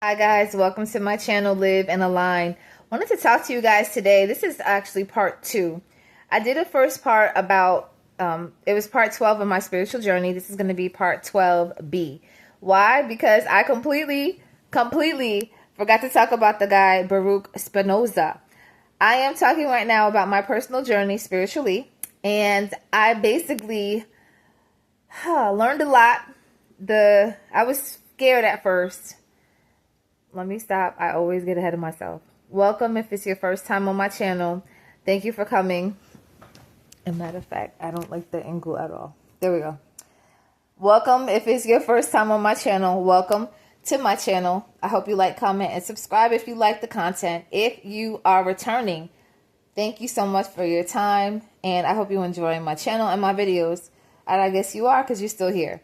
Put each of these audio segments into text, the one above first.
Hi guys, welcome to my channel, Live and Align. Wanted to talk to you guys today. This is actually part 2. I did a first part about, it was part 12 of my spiritual journey. This is going to be part 12B. Why? Because I completely forgot to talk about the guy, Baruch Spinoza. I am talking right now about my personal journey spiritually, and I basically learned a lot. I was scared at first. Let me stop. I always get ahead of myself. Welcome if it's your first time on my channel. Thank you for coming. As a matter of fact, I don't like the angle at all. There we go. Welcome if it's your first time on my channel. Welcome to my channel. I hope you like, comment, and subscribe if you like the content. If you are returning, thank you so much for your time. And I hope you're enjoying my channel and my videos. And I guess you are because you're still here.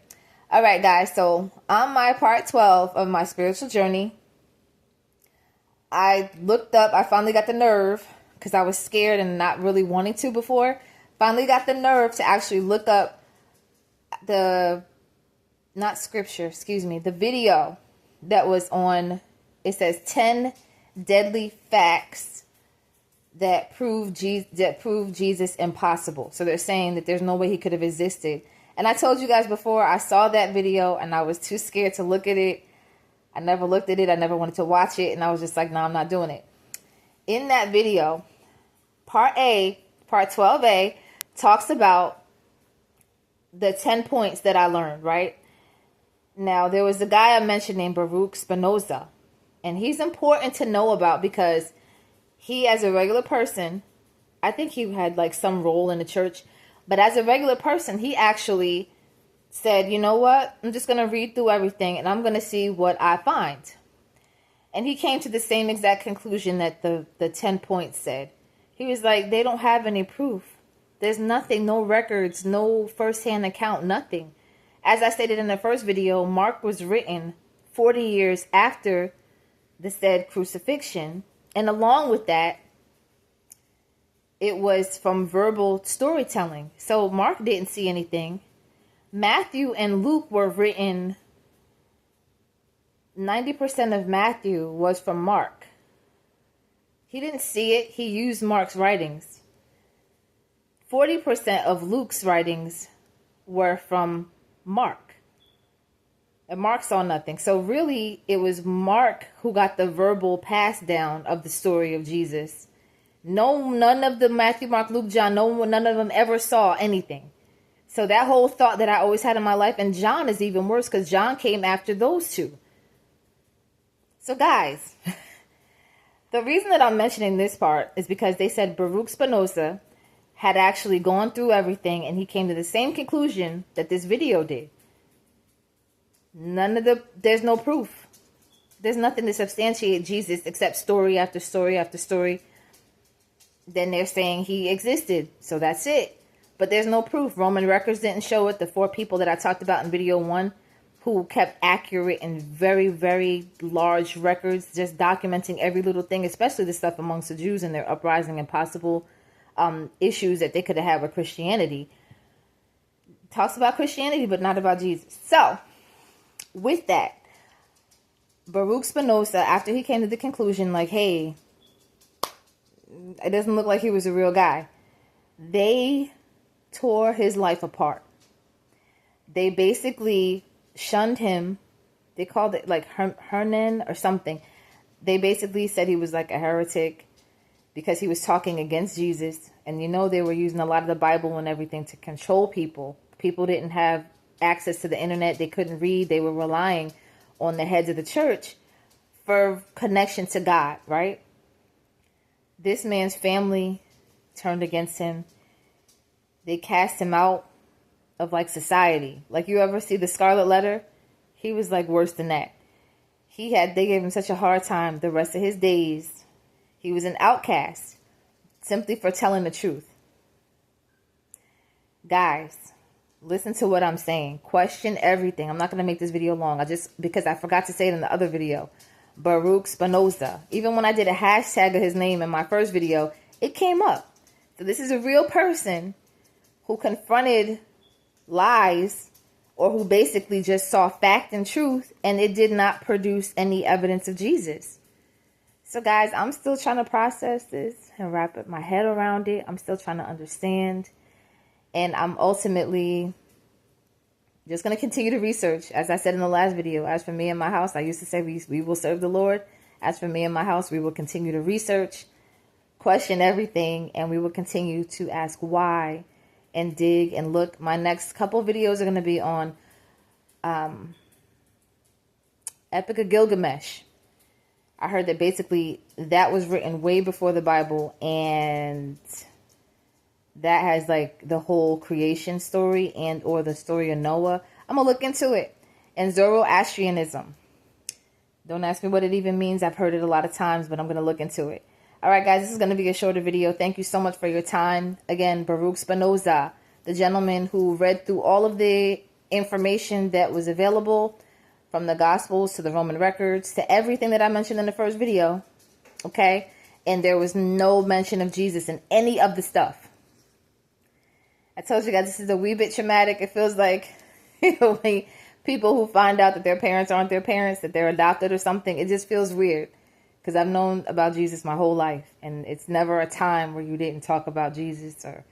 All right, guys. So on my part 12 of my spiritual journey, I looked up, I finally got the nerve, because I was scared and not really wanting to before. Finally got the nerve to actually look up the video that was on, it says 10 deadly facts that prove Jesus impossible. So they're saying that there's no way he could have existed. And I told you guys before, I saw that video and I was too scared to look at it. I never looked at it. I never wanted to watch it. And I was just like, no, I'm not doing it. In that video, part 12A, talks about the 10 points that I learned, right? Now, there was a guy I mentioned named Baruch Spinoza. And he's important to know about because he, as a regular person, I think he had like some role in the church. But as a regular person, he actually said, you know what, I'm just going to read through everything and I'm going to see what I find. And he came to the same exact conclusion that the 10 points said. He was like, they don't have any proof. There's nothing, no records, no firsthand account, nothing. As I stated in the first video, Mark was written 40 years after the said crucifixion. And along with that, it was from verbal storytelling. So Mark didn't see anything. Matthew and Luke were written, 90% of Matthew was from Mark. He didn't see it. He used Mark's writings. 40% of Luke's writings were from Mark. And Mark saw nothing. So really, it was Mark who got the verbal pass down of the story of Jesus. None of the Matthew, Mark, Luke, John, none of them ever saw anything. So that whole thought that I always had in my life, and John is even worse because John came after those two. So guys, the reason that I'm mentioning this part is because they said Baruch Spinoza had actually gone through everything and he came to the same conclusion that this video did. There's no proof. There's nothing to substantiate Jesus except story after story after story. Then they're saying he existed. So that's it. But there's no proof. Roman records didn't show it. The 4 people that I talked about in video 1 who kept accurate and very, very large records, just documenting every little thing, especially the stuff amongst the Jews and their uprising and possible issues that they could have had with Christianity. Talks about Christianity, but not about Jesus. So, with that, Baruch Spinoza, after he came to the conclusion, like, hey, it doesn't look like he was a real guy. They tore his life apart. They basically shunned him. They called it like Hernan or something. They basically said he was like a heretic because he was talking against Jesus. And you know, they were using a lot of the Bible and everything to control people. People didn't have access to the internet. They couldn't read. They were relying on the heads of the church for connection to God, right? This man's family turned against him. They cast him out of like society. Like you ever see the Scarlet Letter? He was like worse than that. They gave him such a hard time the rest of his days. He was an outcast simply for telling the truth. Guys, listen to what I'm saying. Question everything. I'm not going to make this video long. Because I forgot to say it in the other video. Baruch Spinoza. Even when I did a hashtag of his name in my first video, it came up. So this is a real person who confronted lies or who basically just saw fact and truth and it did not produce any evidence of Jesus. So guys, I'm still trying to process this and wrap my head around it. I'm still trying to understand. And I'm ultimately just going to continue to research. As I said in the last video, as for me and my house, I used to say we will serve the Lord. As for me and my house, we will continue to research, question everything, and we will continue to ask why and dig and look. My next couple videos are going to be on Epic of Gilgamesh. I heard that basically that was written way before the Bible, and that has like the whole creation story and or the story of Noah. I'm going to look into it. And Zoroastrianism. Don't ask me what it even means. I've heard it a lot of times, but I'm going to look into it. All right, guys, this is going to be a shorter video. Thank you so much for your time. Again, Baruch Spinoza, the gentleman who read through all of the information that was available, from the Gospels to the Roman records to everything that I mentioned in the first video. Okay? And there was no mention of Jesus in any of the stuff. I told you guys this is a wee bit traumatic. It feels like, when people who find out that their parents aren't their parents, that they're adopted or something, it just feels weird. Because I've known about Jesus my whole life. And it's never a time where you didn't talk about Jesus or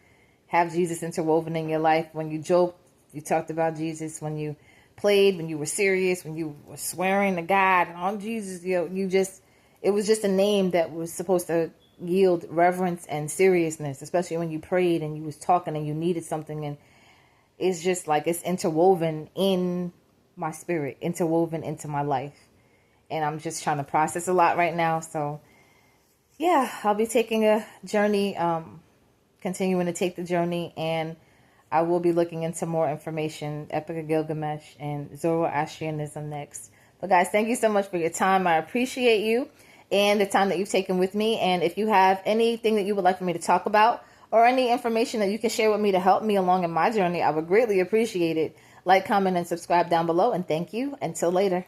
have Jesus interwoven in your life. When you joked, you talked about Jesus. When you played, when you were serious, when you were swearing to God and on Jesus, it was just a name that was supposed to yield reverence and seriousness, especially when you prayed and you was talking and you needed something. And it's just like it's interwoven in my spirit, interwoven into my life. And I'm just trying to process a lot right now. So yeah, I'll be taking a journey, continuing to take the journey, and I will be looking into more information, Epic of Gilgamesh and Zoroastrianism next. But guys, thank you so much for your time. I appreciate you and the time that you've taken with me. And if you have anything that you would like for me to talk about or any information that you can share with me to help me along in my journey, I would greatly appreciate it. Like, comment, and subscribe down below. And thank you. Until later.